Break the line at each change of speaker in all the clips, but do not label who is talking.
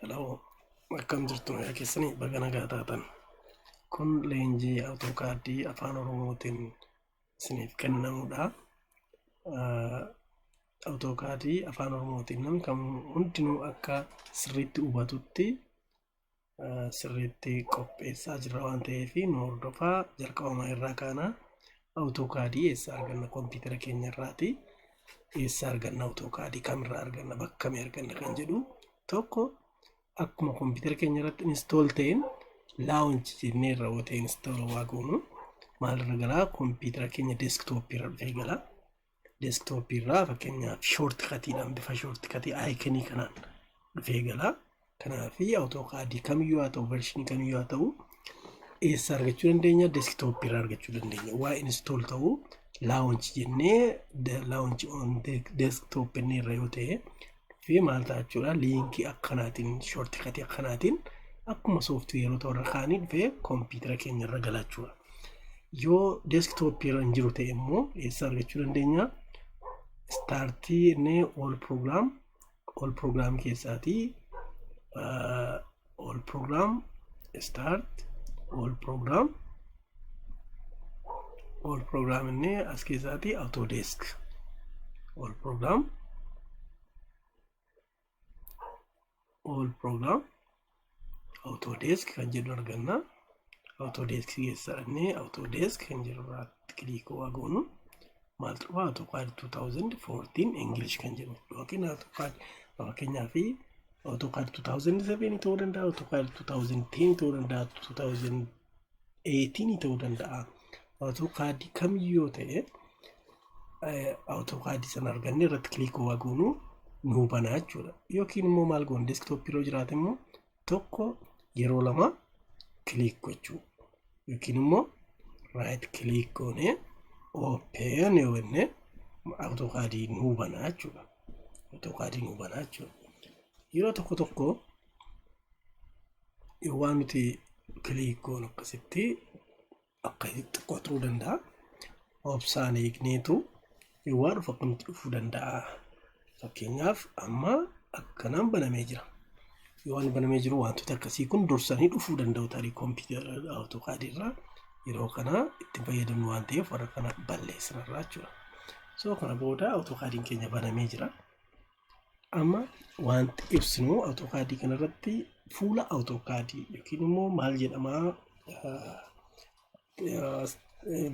Hello, akkam jirtu yaa keessanii baga nagaa taatan. Kun leenjii AUTOCAD afaan Oromootiin isiniif kennamudha. AUTOCAD afaan Oromootiin namni kam hundinuu akka sirriitti hubatutti sirriitti qopheessaa jirra waan ta'eef nu hordofaa jalqabama irraa kaana. AUTOCAD eessaa arganna? Kompiitara keenya irraati. Eessaa arganna AUTOCAD? Kamirraa arganna? Bakka kamii arganna kan jedhu tokko akkuma kompiitara keenya irratti install ta'een launch jennee irra ta'e install waa goonu maalirra galaa kompiitara keenya desktop irra dhufee gala. Desktop irraa fakkeenyaaf shortcutiidhaan bifa shortcutii icon kanaan dhufee gala. Kanaaf AUTOCAD kamiyyuu haa ta'u version kamiyyuu haa ta'u eessa argachuu dandeenya? Desktop irraa argachuu dandeenya. Waa install ta'u launch jennee launch on desktop jennee irra yoo ta'e fi maal ta'achuudha liinkii akkanaatiin shortcutii akkanaatiin akkuma sooftiweerota warra kaanii dhufee kompiitara keenya irra galachuudha. Yoo desktop irra hin jiru ta'e immoo eessa argachuu dandeenya? Start ne all program keessaatii all program start all program ne as keessaatii Autodesk all program Autodesk kan jedhu arganna. Autodesk keessaa ne Autodesk kan jedhu irratti kilikii waa goonu maal ta'u AutoCAD 2014 English kan jedhu yookiin AutoCAD fakkeenyaa fi AutoCAD 2007 ta'uu danda'a, AutoCAD 2010 ta'uu danda'a, 2018 ta'uu danda'a. AutoCAD kamiyyuu ta'e AutoCAD sana arganne irratti kilikii waa goonu nu banaa jechuudha. Yookiin immoo maal goonu desktop yeroo jiraate immoo tokko yeroo lama click gochuu yookiin immoo right click goone open yoo jenne AuTOCAD nu banaa jechuudha. AuTOCAD nu banaa jechuudha. Yeroo tokko yoo waan nuti click goonu akkasitti akkasitti qotuu danda'a. Obsaan eegneetu yoo waan akkamitti dhufuu danda'a. Fakkeenyaaf amma akkanaan banamee jira. Yoo waan banamee jiru wantoota akkasii kun dursanii dhufuu danda'u tarii kompiitara AuTOCAD irraa yeroo kana itti fayyadamnu waan ta'eef warra kana balleessina jechuudha. So kana booda AuTOCAD keenya banamee jira. Amma wanti ibsinu AuTOCAD kana irratti fuula AuTOCAD yookiin immoo maal jedhama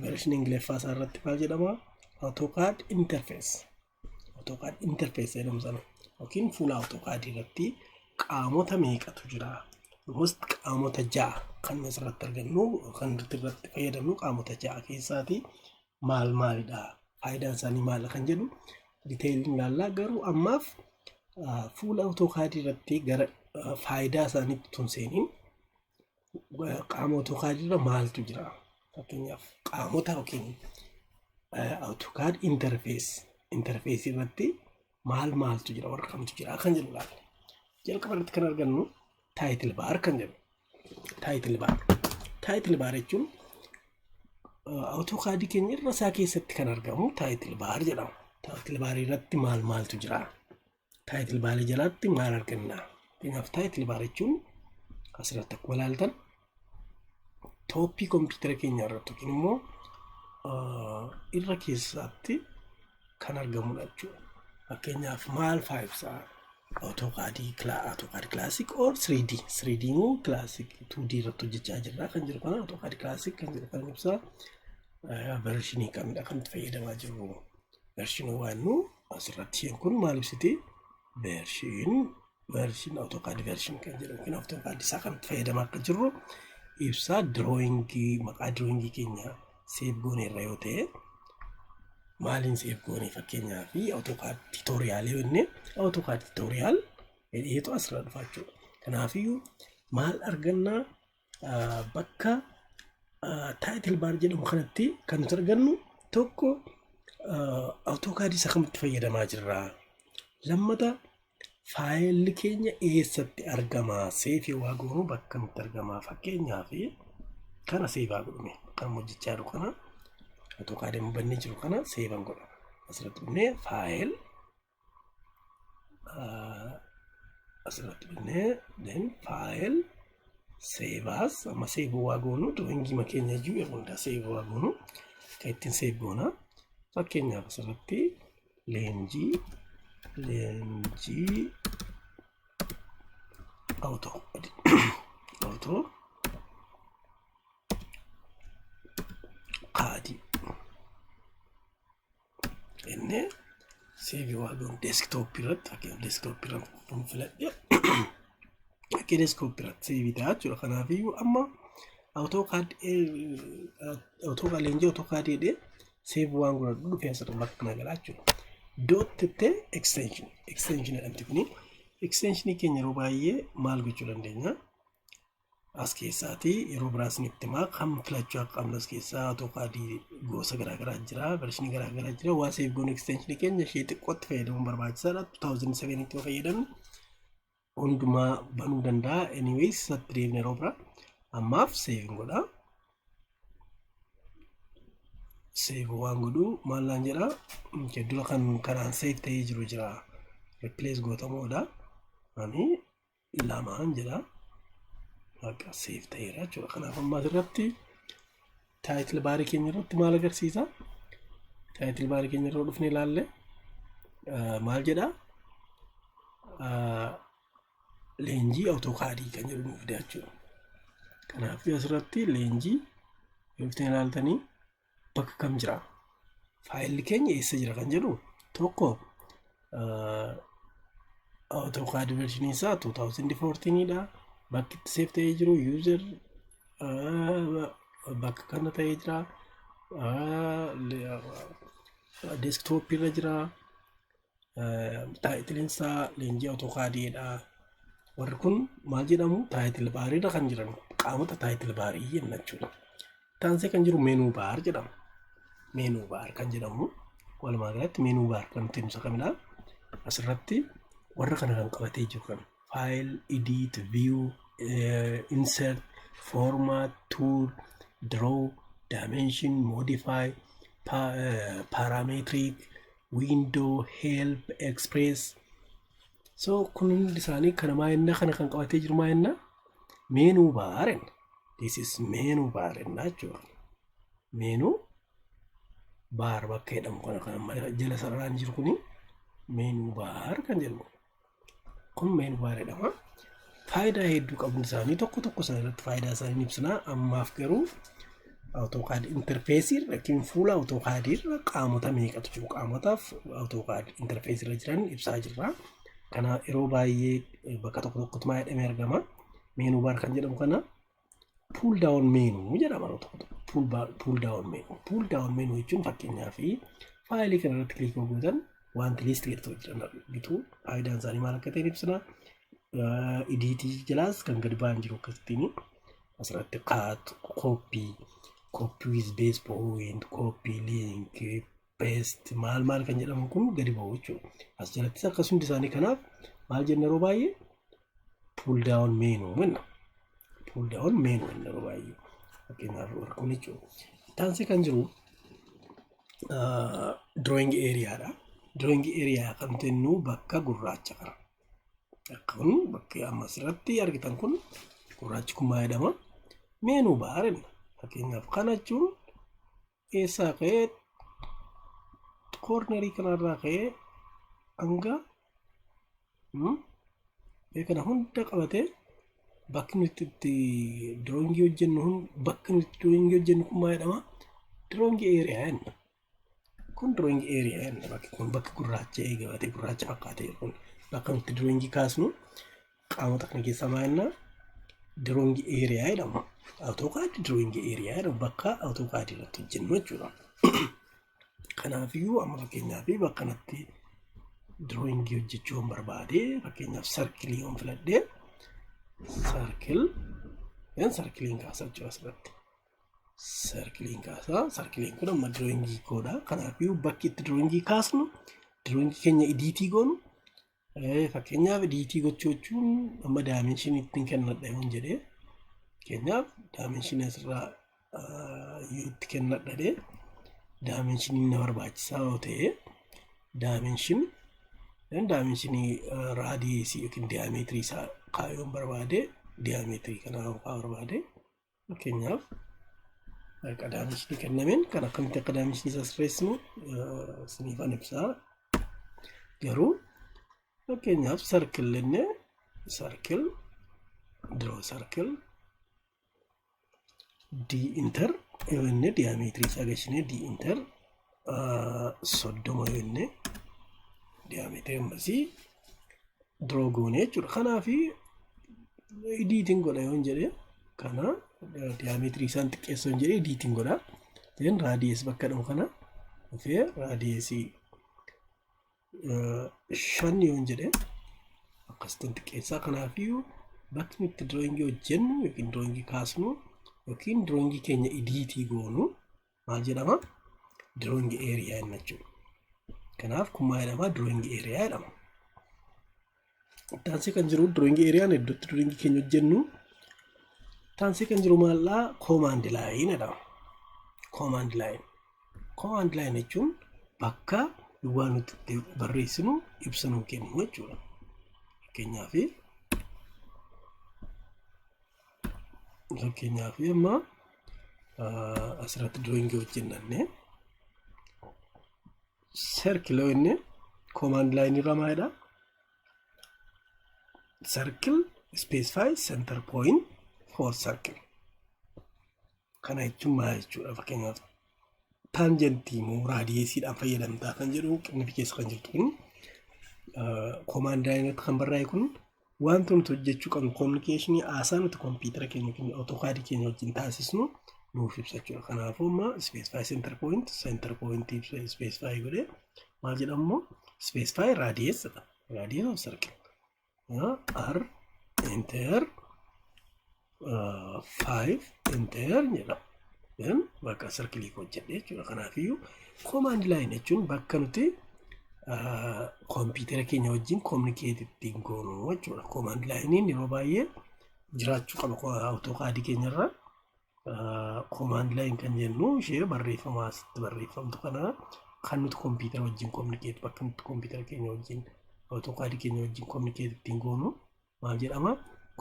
version Ingiliffaa isaa irratti maal jedhama? AuTOCAD interface jedhamu sana yookiin fuula AuTOCAD irratti qaamota meeqatu jira? Most qaamota 6 kan asirratti argannu kan irratti fayyadamnu qaamota 6 keessaati maalidha? Faayidaan isaanii maal kan jedhu detailiin ilaallaa. Garuu ammaaf fuula AuTOCAD irratti gara faayidaa isaaniitti tun seeniin qaama AuTOCAD irra maaltu jira? Fakkeenyaaf qaamota yookiin AuTOCAD interface irratti maaltu jira? Warra kamtu jira kan jedhu laalla. Jalqaba irratti kan argannu title bar kan jedhu. Title bar jechuun AuTOCAD keenya irra isaa keessatti kan argamu title bar jedhama. Title bar irratti maaltu jira? Title bar jalatti maal arganna? Kanaaf title bar jechuun asirratti akkuma ilaaltan tooppii kompiitara keenya irratti yookiin immoo irra keessatti kan argamudha jechuudha. Fakkeenyaaf maal faa ibsaa? AuTOCAD Classic or 3D. 3D moo Classic 2D irratti hojjechaa jirra kan jiru kana AuTOCAD Classic kan jiru kan ibsaa versionii kamidha kan itti fayyadamaa jirru. Versionii waan nu asirratti isheen kun maal ibsiti? Version AuTOCAD version kan jedhamu yookiin AuTOCAD isaa kan itti fayyadamaa akka jirru ibsaa. Maqaa drawing keenya save goone irra yoo ta'e maaliin save goone fakkeenyaa fi AuTOCAD tutorial jennee AuTOCAD tutorial jedheetu asirra dhufa jechuudha. Kanaafiyyuu maal arganna? Bakka title bar jedhamu kanatti kan nuti argannu tokko AuTOCAD isa kamitti fayyadamaa jirra? Lammata faayilli keenya eessatti argama? Save waa goonu bakka kamitti argama? Fakkeenyaa fi kana save haa godhume kan hojjechaa jiru kana AuTOCAD bannee jiru kana save an godha. Asirratti dhufnee file asirratti bannee then file save as amma save waa goonu drawingii makeenya iyyuu yeroo hundaa save waa goonu kan ittiin save goona fakkeenyaaf asirratti leenjii AutoCAD inni save waa goonu desktop irratti fakkeenyaaf desktop irratti filadhee akka desktop irratti save ta'a jechuudha. Kanaafiyyuu amma AutoCAD leenjii AutoCAD jedhee save waan godhadhu dhufee asirra bakka nagalaa jechuudha. Dootte extension jedhamti kuni extensionii keenya yeroo baay'ee maal gochuu dandeenya? As keessaatii yeroo biraas nitti himaa kan filachuu akka qabnu as keessaa AutoCAD gosa garaagaraa jira, vershinii garaagaraa jira. Waa save goonu extensionii keenya ishee xiqqootti fayyadamuun barbaachisaadha. 2007 tti fayyadamne hundumaa banuu danda'a. Anyways satti deemne yeroo biraa ammaaf save godha. Save waan godhu maallaan jedha dura kanaan save ta'ee jiru jira replace gootamoodha. Ani lamaan jedha akka save ta'eera jechuudha. Kanaaf amma asirratti title bar keenya irratti maal agarsiisa? Title bar keenya irra dhufne ilaalle maal jedha? Leenjii AutoCAD kan jedhu nuuf fida jechuudha. Kanaaf asirratti leenjii yoo dhufne ilaaltanii bakka kam jira? Faayilli keenya eessa jira kan jedhu tokko AutoCAD version isaa 2014 dha. Bakki itti save ta'ee jiru user bakka kana ta'ee jira. Desktop irra jira. Title isaa leenjii AutoCAD dha. Warri kun maal jedhamu? Title bar irra kan jiran qaamota title bar jenna jechuudha. Taansee kan jiru menu bar jedhama. Menu bar kan jedhamu walumaa galatti menu bar kan nuti ibsa qabna. Asirratti warra kana kan qabatee jiru kan file, edit, view, insert, format, tool, draw, dimension, modify, parametric, window, help, express. So kun isaanii kana maayinna kana kan qabatee jiru maayinna menu bar. This is menu bar jechuudha. Menu bar bakka jedhamu kana jala sararaan jiru kuni menu bar kan jedhamu. Kun menu bar jedhama. Faayidaa hedduu qabu isaanii tokko sana irratti faayidaa isaanii ibsina. Ammaaf garuu AutoCAD interface irra fuula AutoCAD irra qaamota meeqatu jiru? Qaamotaaf AutoCAD interface irra jiran ibsaa jirra. Kana yeroo baay'ee bakka tokkotti maa jedhamee argama? Menu bar kan jedhamu kana pull down menu jedhama. Pull down menu jechuun fakkeenyaaf faayilii kana irratti kilik gootan wanti list jedhatu jiru. Faayidaan isaanii maal akka ta'e ibsina. Editii jalaas kan gadi ba'an jiru akkasittiin asirratti cut, copy with base point, copy link, paste maal kan jedhamu kun gadi ba'u jechuudha. As jalattis akkasumti isaanii kanaaf maal jenna yeroo baay'ee pull down menu yeroo baay'ee fakkeenyaaf kun jechuudha. Taansee kan jiru drawing area dha. Drawing area kan jennu bakka gurraacha kana. Kun bakki amma asirratti argitan kun gurraachi kun maal jedhama? Menu bar. Fakkeenyaaf kana jechuun eessaa ka'ee cornerii kanarraa ka'ee hanga kana hunda qabatee bakki nuti itti drawing hojjennu kun maal jedhama? Drawing area jenna. Kun drawing area jenna. Bakki gurraacha eegabatee gurraacha fakkaatee jiru kun bakka nuti drawing kaasnu qaamota kana keessaa maal jenna? Drawing area jedhama. AutoCAD drawing area jedhama. Bakka AutoCAD irratti hojjennu jechuudha. Kanaafiyyuu amma fakkeenyaaf bakka kanatti drawing hojjechuu barbaade fakkeenyaaf circle yoon filadhee circlein kaasaa jechuudha asirratti. Circlein kaasaa. Circlein kun amma drawing koodha. Kanaafiyyuu bakki itti drawing kaasnu drawing keenya editii goonu fakkeenyaaf editii gochuun amma dimension ittiin kennadha yoon jedhee fakkeenyaaf dimension asirraa yoo itti kennadha dimension na barbaachisaa yoo ta'e dimension Daaminshinii raadiyeesii yookiin diiyaameetirii isaa kaayuun barbaade diiyaameetirii kana kaa barbaade fakkeenyaaf daaminshinii kennameen kan akkamitti akka daaminshinii isaa sirreessinu isiniifan ibsaa. Garuu fakkeenyaaf sarkil jennee sarkil draw circle d enter yookiin diiyaameetirii isaa gashinee d enter 30 yookiin diiyaameetirii ammasii draw goonee jechuudha. Kanaaf editing godha yoon jedhee kana diiyaameetirii isaan xiqqeessuun jedhee editing godha. Then raadiyees bakka dhamu kana dhufee raadiyeesii 5 yoon jedhee akkasitti xiqqeessaa. Kanaafiyyuu bakki nuti drawingii hojjennu yookiin drawingii kaasnu yookiin drawingii keenya editii goonu maal jedhama? Drawing area jenna jechuudha. Kanaaf kun maal jedhama? Drawing area jedhama. Taansii kan jiru drawing area iddootti drawing keenya hojjennu. Taansii kan jiru maallaa command line jedhama. Command line. Command line jechuun bakka waan nuti barreessinu ibsanuu kennu jechuudha. Fakkeenyaaf amma asirratti drawing hojjennanne circle inni command line irra maalidha? Circle specify center point for circle. Kana jechuun maal jechuudha? Fakkeenyaaf tangenti moo raadiyeesiidhaan fayyadamtaa kan jedhu qinni keessa kan jirtu kun command line kan barraa'e kun wanta nuti hojjechuu qabnu communicationii haasaa nuti kompiitara keenya yookiin AutoCAD keenya wajjin taasisnu nuuf ibsa jechuudha. Kanaafuu amma specify center point specify godhee maal jedhamu specify radius of circle r enter 5 enter jedhama. Then bakka circle hojjedhe jechuudha. Kanaafiyyuu command line jechuun bakka nuti kompiitara keenya wajjin communicate ittiin goonu jechuudha. Command line yeroo baay'ee jiraachuu qaba AutoCAD keenyarra. Command line kan jennu ishee barreeffama asitti barreeffamtu kana kan nuti kompiitara wajjin communicate bakka nuti kompiitara keenya wajjin AutoCAD keenya wajjin communicate ittiin goonu maal jedhama?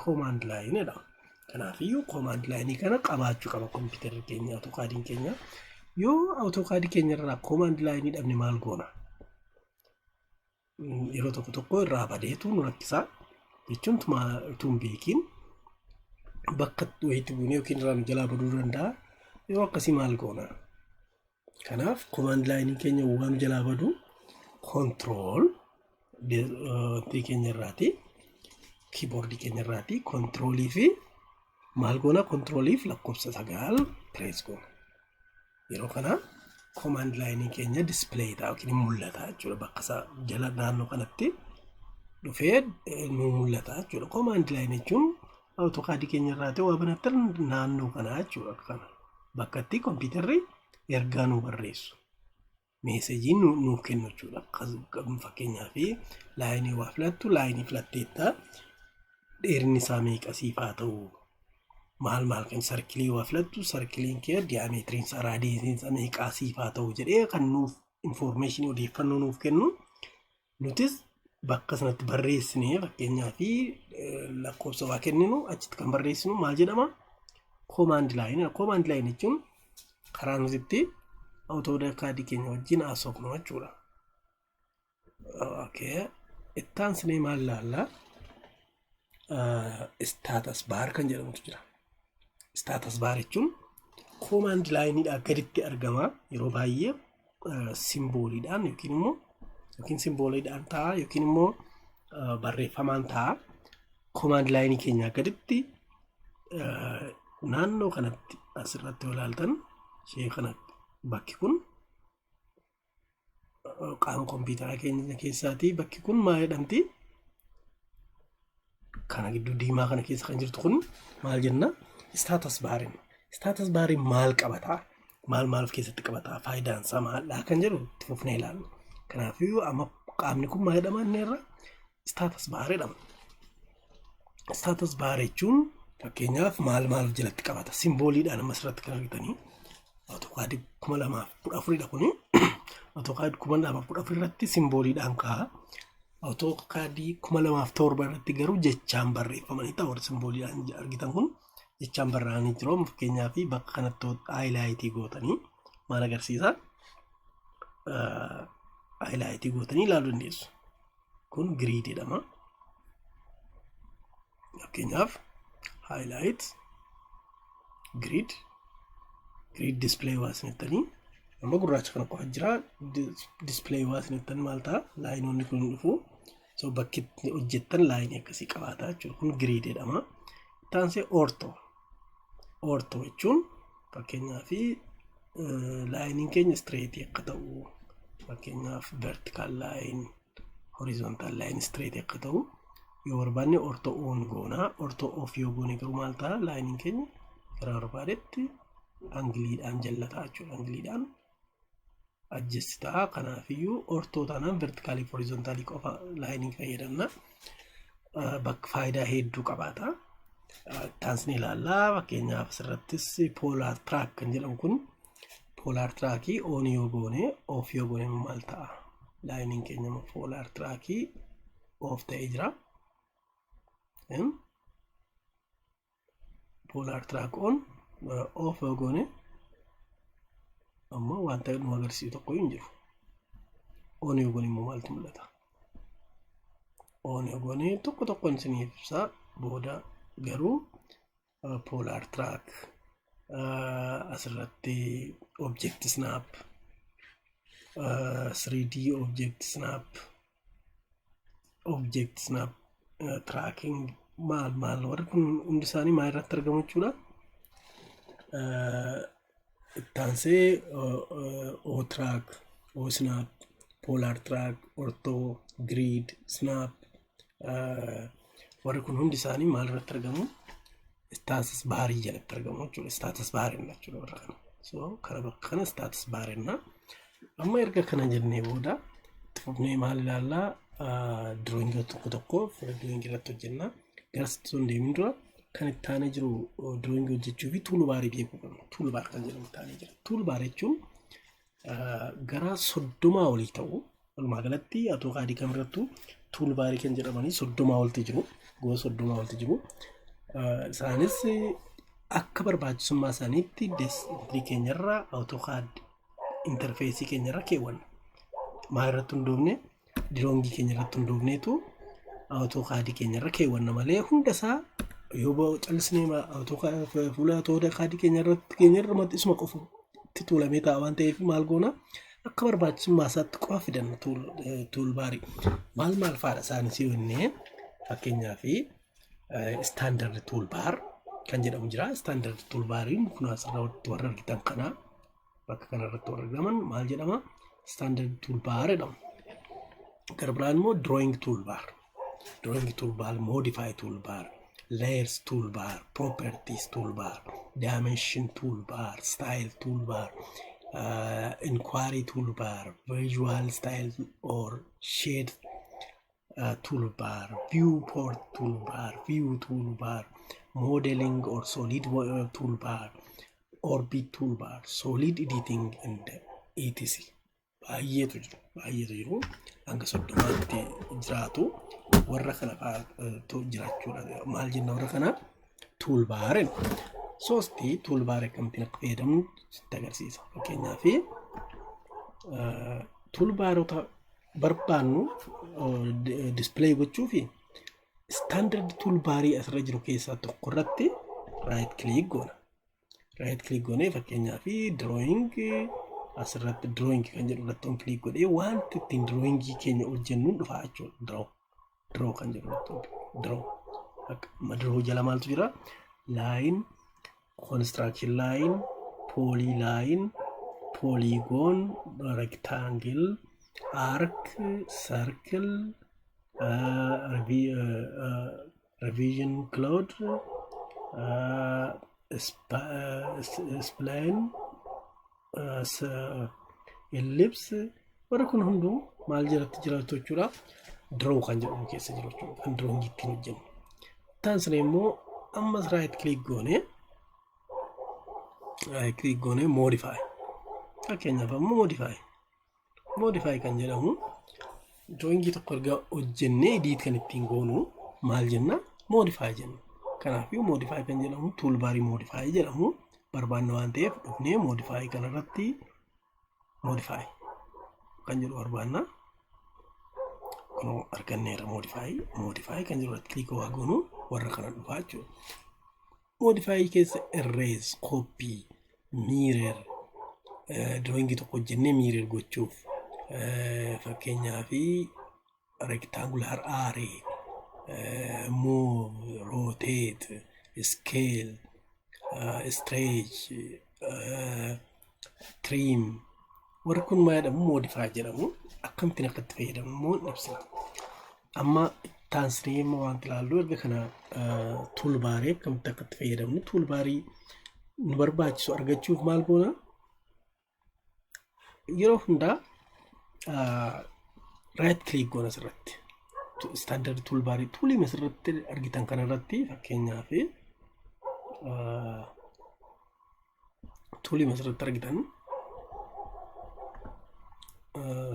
Command line jedhama. Kanaafiyyuu command line kana qabaachuu qaba kompiitara keenya AutoCAD keenya. Yoo AutoCAD keenyarraa command line dhabne maal goona? Yeroo tokko irraa badeetu nu rakkisaa jechuun tuun beekiin bakka wayiitti buunee yookiin irraan jalaa baduu danda'a. Yoo akkasii maal goona? Kanaaf command line keenya waan jalaa badu control keenya irraati keyboard keenya irraati controlii fi maal goona? Controlii fi lakkoofsa 9 press goona. Yeroo kana command line keenya display ta'a yookiin mul'ata jechuudha. Bakka isaa jala naannoo kanatti dhufee nu mul'ata jechuudha. Command line jechuun AutoCAD keenya irraati waa banatti naannoo kana jechuudha. Kana bakka itti kompiitarri ergaa nu barreessu meeseejii nuuf kennu jechuudha. Fakkeenyaaf laayinii waa filattu laayinii filatteetta dheerinni isaa meeqa siif haa ta'u maal kan sarkilii waa filattu sarkiliin kee diiyaameetiriin isaa raadiyeesiin isaa meeqa siif haa ta'u jedhee kan nuuf information odeeffannoo nuuf kennu. Nutis bakka sanatti barreessinee fakkeenyaaf lakkoofsa waa kenninu achitti kan barreessinu maal jedhama? Command line. Command line jechuun karaa nuti AutoCAD keenya wajjin haasofnu jechuudha. Okay. Ittaan sinee maal laallaa? Status bar kan jedhamutu jira. Status bar jechuun command lineidhaan gaditti argama. Yeroo baay'ee simbooliidhaan yookiin simbooliidhaan ta'a yookiin immoo barreeffamaan ta'a. Command line keenya gaditti naannoo kanatti asirratti ilaaltan ishee kanatti bakki kun qaama kompiitara keenya keessaati. Bakki kun maal jedhamti? Kana gidduu diimaa kana keessa kan jirtu kun maal jenna? Status bar. Status bar maal qabata? Maal of keessatti qabata? Faayidaan isaa maal kan jedhu itti fufnee ilaalla. Kanaafuu amma qaamni kun maal jedhama inni irra? Status bar jedhama. Status bar jechuun fakkeenyaaf maal jalatti qabata? Simbooliidhaan amma asirratti kan argitanii AutoCAD 2014 dha kuni. AutoCAD 2014 irratti simbooliidhaan kaa'a. AutoCAD 2007 irratti garuu jechaan barreeffamanii ta'a warri simbooliidhaan argitan kun jechaan barraa'anii jiru. Fakkeenyaaf bakka kanatti haayilaaytii gootanii maal agarsiisa? Haayilaaytii gootanii ilaaluu dandeessu. Kun giriid jedhama. Fakkeenyaaf haayilaayit giriid display waa isinittanii amma gurraacha kana qofa jira. Display waa isinittanii maal ta'a? Laayinoonni kun dhufu. So bakki hojjettan laayinii akkasii qabaata jechuudha. Kun giriid jedhama. Taansee ortoo jechuun fakkeenyaaf laayiniin keenya straight akka ta'u, fakkeenyaaf vertical line, horizontal line straight akka ta'u yoo barbaanne ortoo on goona. Ortoo off yoo goone garuu maal ta'a? Laayiniin keenya gara barbaadetti angiliidhaan jallataa jechuudha. Angiliidhaan ajjessitaa. Kanaafiyyuu ortoo taanaan vertikaalii fi horizontaalii qofa laayinii fayyadamna. Bakka faayidaa hedduu qabaata. Taansni ilaallaa. Fakkeenyaaf asirrattis poolaar tiraak kan jedhamu kun poolaar tiraakii on yoo goone off yoo goone maal ta'a? Laayiniin keenya poolaar tiraakii off ta'ee jira. Poolaar tiraak on off yoo goone amma wanta nu agarsiisu tokko hin jiru. On yoo goone immoo maaltu mul'ata? On yoo goone tokko tokkoon isiniif ibsa. Booda garuu poolaar tiraak asirratti object snap, 3D object snap tracking maal warri kun hundi isaanii maal irratti argamu jechuudha. Taansee O-track, O-snap, polar track, ortho, grid, snap warri kun hundi isaanii maal irratti argamu? Status baarii jalatti argamu jechuudha. Status baarii jechuudha warra kana. So kana bakka kana status baarii. Amma erga kana jennee booda tufnee maal ilaallaa? Drawing tokko drawing irratti hojjenna. Garasitti sun deemin dura kan itti taanee jiru drawing hojjechuu fi toolbaarii beekuu qabna. Toolbaar kan jedhamu taanee jira. Toolbaar jechuun gara 30 olii ta'u. Walumaa galatti AutoCAD kamirrattuu toolbaarii kan jedhamanii 30 olti jiru. Gosa 30 olti jiru. Isaanis akka barbaachisummaa isaaniitti deesktoopii keenyarra AutoCAD interfeesii keenyarra keewwanna. Maal irratti hundoofne? Drawingii keenya irratti hundoofneetu AutoCAD keenyarra keewwanna malee hunda isaa yoo callisnee fuula AutoCAD keenyarra maxxisuma qofa itti tuulamee ta'a waan ta'eef maal goona? Akka barbaachisummaa isaatti qofa fidanna toolbaarii. Maal faadha isaanis yoo inni fakkeenyaaf standard toolbar kan jedhamu jira. Standard toolbariin kun asirratti warra argitan kana bakka kanarratti warra argaman maal jedhama? Standard toolbar jedhama. Garbiraan immoo drawing toolbar, modify toolbar, layers toolbar, properties toolbar, dimension toolbar, style toolbar, inquiry toolbar, visual style or shade toolbar, viewport toolbar, view toolbar, modeling or solid toolbar, orbit toolbar, solid editing and etc. Baay'eetu jiru. Hanga 30tti jiraatu. Warra kana jiraachuudha. Maal jenna warra kana? Toolbaariin. Soostii toolbaarii akkamitti akka fayyadamnu sitti agarsiisa. Fakkeenyaaf toolbaarota barbaannu display gochuu fi standard toolbaarii asirra jiru keessaa tokko irratti right click goona. Right click goonee fakkeenyaaf drawing asirratti drawing kan jedhu irratti on click godhee wanti ittiin drawingii keenya hojjennuun dhufaa jechuudha. Draw kan jedhu draw. Draw jala maaltu jira? Line, construction line, polyline, polygon, rectangle, arc, circle, revision cloud, spline, ellipse. Warra kun hunduu maal jalatti jiraatu jechuudha? Draw kan jedhamu keessa jiru jechuudha. Kan drawing ittiin hojjennu. Taansine immoo ammas right click goone modify. Fakkeenyaaf ammoo modify kan jedhamu drawingii tokko erga hojjennee edit kan ittiin goonu maal jenna modify jenna. Kanaafuu modify kan jedhamu toolbarii modify jedhamu barbaanna waan ta'eef dhufnee modify kanarratti modify kan jedhu barbaanna. Kun arganneera modify kan jedhu irratti click waa goonu warra kana dhufaa jechuudha. Modify keessa erase, copy, mirror drawingii tokko hojjennee mirror gochuuf fakkeenyaaf rectangular array, move, rotate, scale, stretch, trim warri kun maal jedhamu modify jedhamu. Akkamittiin akkatti fayyadamu immoo ibsina. Amma taansireema waan ilaallu erga kana toolbarii akkamitti akkatti fayyadamnu toolbarii nu barbaachisu argachuuf maal goona yeroo hundaa right click goona asirratti standard toolbarii toolii asirratti argitan kanarratti fakkeenyaaf toolii asirratti argitan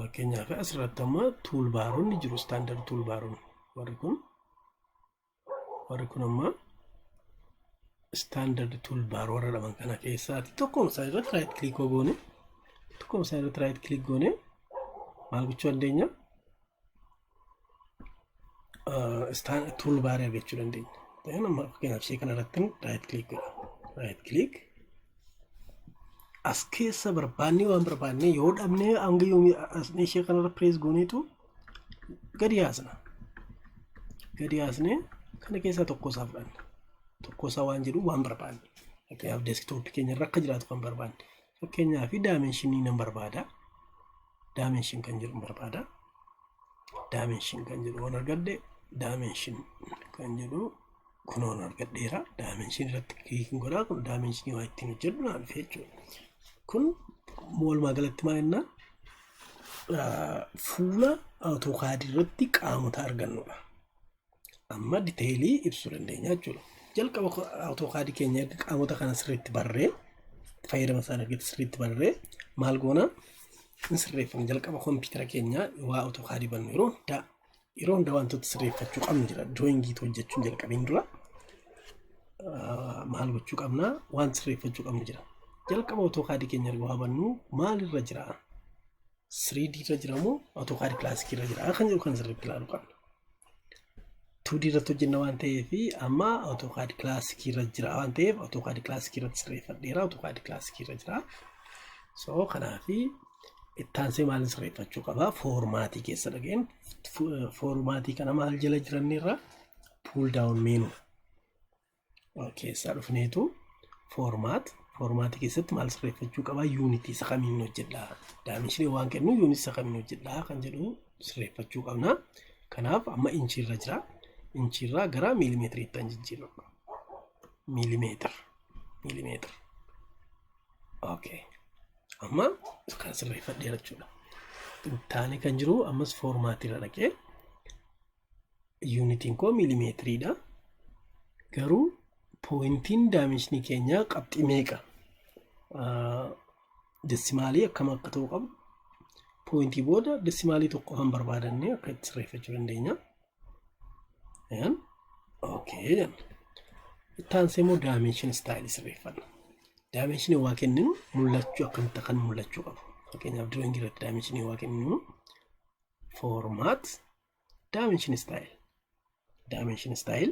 fakkeenyaaf asirratti amma toolbaroonni jiru standard toolbaroonni warri kun amma standard toolbar warra dhaban kana keessaati tokkoon isaa irratti right click goone maal gochuu dandeenya toolbar argachuu dandeenya. Ta'an amma fakkeenyaaf ishee kanarratti right click as keessa barbaanne waan barbaanne yoo dhabne hanga yoomii ishee kanarra press gooneetu gadi yaasne kana keessaa tokkosaa fudhanna. Tokkosaa waan jedhu waan barbaanne fakkeenyaaf desktop keenya irra akka jiraatu kan barbaanne fakkeenyaaf dimensionii nan barbaada. Dimension kan jedhu barbaada. Dimension kan jedhu waan argadde dimension kan jedhu kun waan argaddeera. Dimension irratti click godhaa kun dimensionii waa ittiin hojjedhu naan jechuudha. Kun walumaa galatti maal jenna fuula AutoCAD irratti qaamota argannudha. Amma detailii ibsuu dandeenya jechuudha. Jalqaba AutoCAD keenya erga qaamota kana sirriitti barree fayyadama isaan argite sirriitti barree maal goona sirreeffama jalqaba kompiitara keenya waa AutoCAD bannu yeroo hundaa wantoota sirreeffachuu qabnu jira. Drawingii hojjechuun jalqabeen dura maal gochuu qabna waan sirreeffachuu qabnu jira. Jalqaba AutoCAD keenya erga waa bannu maal irra jira 3D irra jira moo AutoCAD classic irra jira kan jedhu kan sirriitti ilaaluu qabna. 2D irratti hojjenna waan ta'eef amma AutoCAD classic irra jira waan ta'eef AutoCAD classic irratti sirreeffadheera. AutoCAD classic irra jira. So kanaaf ittaansee maal sirreeffachuu qaba formatii keessa dhaqeen formatii kana maal jala jiranirra pull down menu keessa dhufneetu formatii keessatti maal sirreeffachuu qaba unity isa kamiin hojjedha dimension waan kennu unity isa kamiin hojjedha kan jedhu sirreeffachuu qabna. Kanaaf amma inchi irra jira. Inchi irraa gara miilimeetiriitti jijjiirra. Miilimeetira. Okay. Amma kan sirreeffadheera jechuudha. Taane kan jiru ammas formatii irra dhaqee unitiin koo miilimeetiriidha. Garuu pointiin dimensionii keenya qabxii meeqa desimaalii akkam akka ta'u qabu pointii booda desimaalii tokko kan barbaadanne akka itti sirreeffachuu dandeenya. Okay. Ittaansee immoo dimension style sirreeffanna. Dimension waa kenninu mul'achuu akkamitti kan mul'achuu qabu. Fakkeenyaaf drawing irratti dimension waa kenninu format dimension style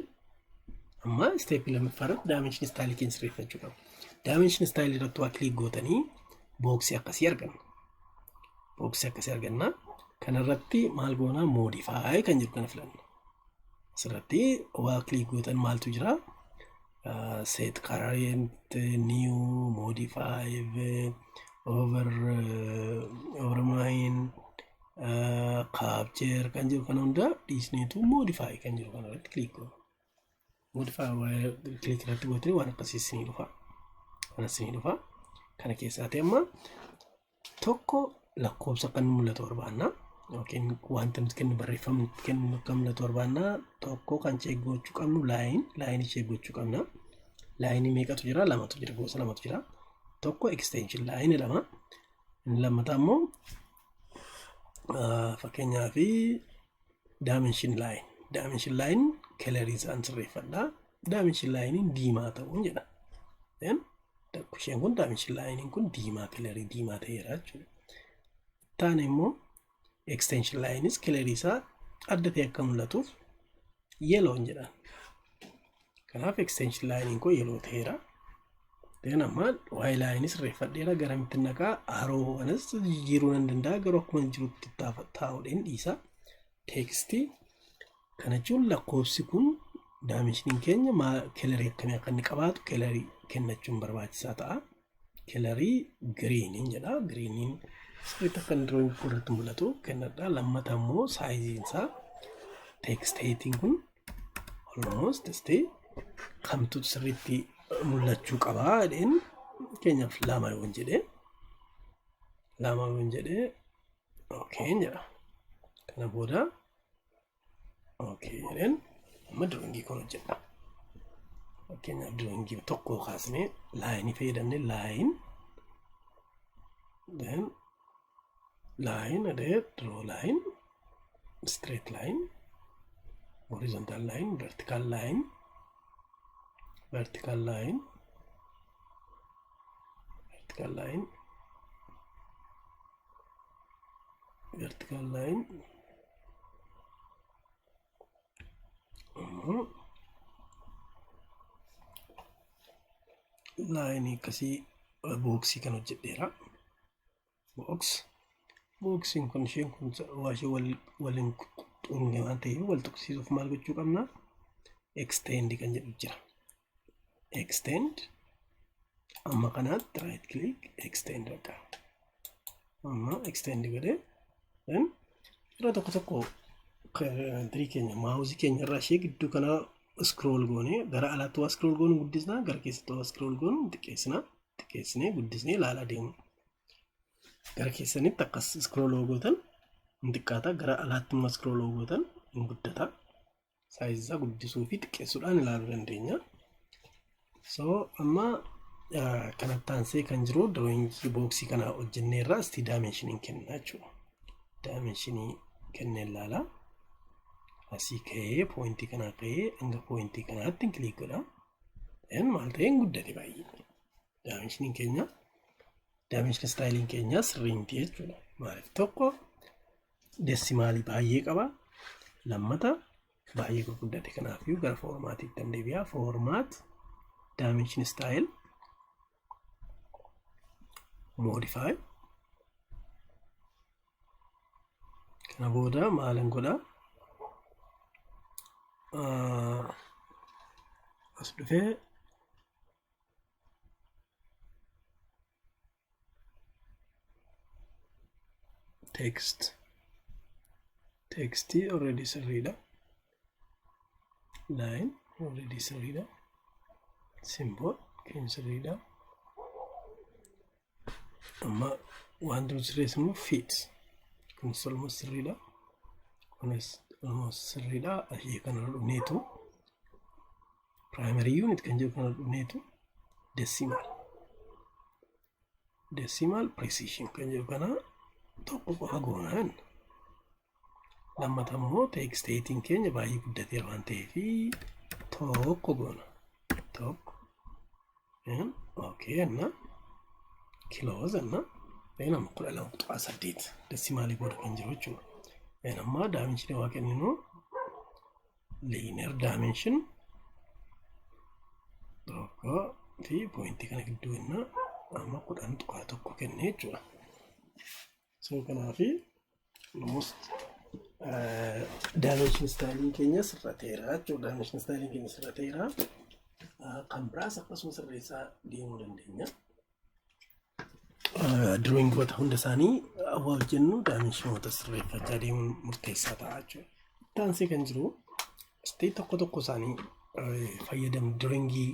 amma step lamaffaarratti dimension style keenya sirreeffachuu qabu. Dimension style irratti waa click gootanii boxii akkasii arganna. Kanarratti maal goona modify kan jedhu kana filanna. Asirratti waa click gootan maaltu jira set current new modify overmine capture kan jedhu kana hunda dhiisneetu modify kan jedhu kanarratti click goona. Modify click irratti gootanii waan akkasii isinii dhufa. Kana keessaati amma tokko lakkoofsa kan mul'atu barbaanna. Yookiin wanta nuti kennu barreeffamni kennu kan mul'atu barbaanna. Tokko kan gochuu qabnu line gochuu qabna. Line meeqatu jira? Lamatu jira. Gosa lamatu jira. Tokko extension line lama. Inni lammataa immoo Fakkeenyaaf dimension line kelerii isaan sirreeffadhaa. Dimension line diimaa ta'uun jedha. Isheen kun dimension line kun diimaa kelerii diimaa ta'eera jechuudha. Taan immoo extension lines kelerii isaa adda ta'e akka mul'atuuf yellow jedha. Kanaaf extension line kun yellow ta'eera. Amma y line sirreeffadheera garamitti naqaa arrow kanas jijjiiruu nan danda'a garuu akkuma jirutti taa'uudhaan dhiisa. Tekstii kana jechuun lakkoofsi kun dimension keenya kelerii akkamii akka inni qabaatu kelerii kennachuun barbaachisaa ta'a. Kelerii green jedha. Green sirriitti akka inni drawing irratti mul'atu kennadha. Lammataa immoo saayiziin isaa tekstiin kun almost kamtu sirriitti mul'achuu qabaa jedheen keenyaaf lama yoon jedhee okay jedha. Kana booda okay jedheen amma drawing kun hojjedha. Fakkeenyaaf drawing tokko kaasnee laayinii fayyadamne line draw line, straight line, horizontal line, vertical line, vertical line, vertical line, vertical line, line akkasii booksii kan hojjedheera. Booksiin kun isheen kun waashee waliin xumurame waan ta'eef wal tuqsiisuuf maal gochuu qabna? Extend kan jedhu jira. Extend amma kanaatti right click extend akka amma extend godhee yeroo tokko tirii keenya maawuzii keenya irraa ishee gidduu kana scroll goone gara alaatti waa scroll goone guddisna gara keessatti waa scroll goone xiqqeessinee guddisnee ilaalaa deemu. Gara keessanitti akkas scroll gootan xiqqaata gara alaatti immoo scroll gootan guddata. Size isaa guddisuu fi xiqqeessuudhaan ilaaluu dandeenya. So amma kanatti aansee kan jiru drawing boxii kana hojjenneerra sti dimensioning kenna jechuudha. Dimensioning kennee ilaala. Asii ka'ee pointii kana ka'ee hanga pointii kanaatti click godha. Maal ta'een guddate baay'ee. Dimensioning keenya dimension styling keenya sirriitti jechuudha. Maaliif tokko desimaalii baay'ee qaba. Lammata baay'ee gurguddate kanaafiyyuu gara formaatiitti kan deebi'a. Format dimension style modify kana booda maalan godha as dhufee text already sirriidha. Line already sirriidha. Symbol keenya sirriidha. Amma waan dura sirreessinu fit kunis almost sirriidha. Kunis almost sirriidha. Ashee kanarra dhufneetu primary unit kan jedhu kanarra dhufneetu decimal precision kan jedhu kana tokko qofa goonaan. Lammata immoo textiin keenya baay'ee guddateera waan ta'eef tokko goona. Tokko okay anna close anna nama 12.8 desimaalii booda kan jiru jechuudha. Amma dimension waa kenninu linear dimension tokko fi pointii kana gidduu inna amma 10.1 kennee jechuudha. So kanaafi almost dimension styling keenya sirrateera jechuudha. Dimension styling keenya sirrateera. Kan biraas akkasuma sirreessaa deemuu dandeenya. Drawing goota hunda isaanii waa hojjennu dimensionoota sirreeffachaa deemuun murteessaa ta'a jechuudha. Taansii kan jiru tokko isaanii fayyadamu drawingii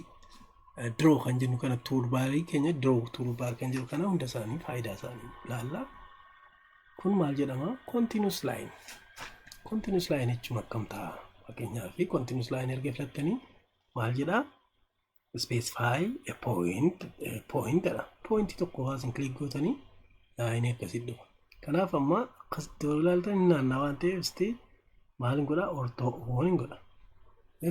draw kan jennu kana toolbaarii keenya draw toolbaar kan jedhu kana hunda isaanii faayidaa isaanii ilaalla. Kun maal jedhama? Continuous line. Continuous line jechuun akkam ta'a? Fakkeenyaaf continuous line erga filattanii maal jedhaa? Specify a point dha. Point tokko waasin click gootanii line akkasii dhufa. Kanaaf amma akkasitti yoo ilaaltan inni naannaa waan ta'eef maal godha ortoogoon godha.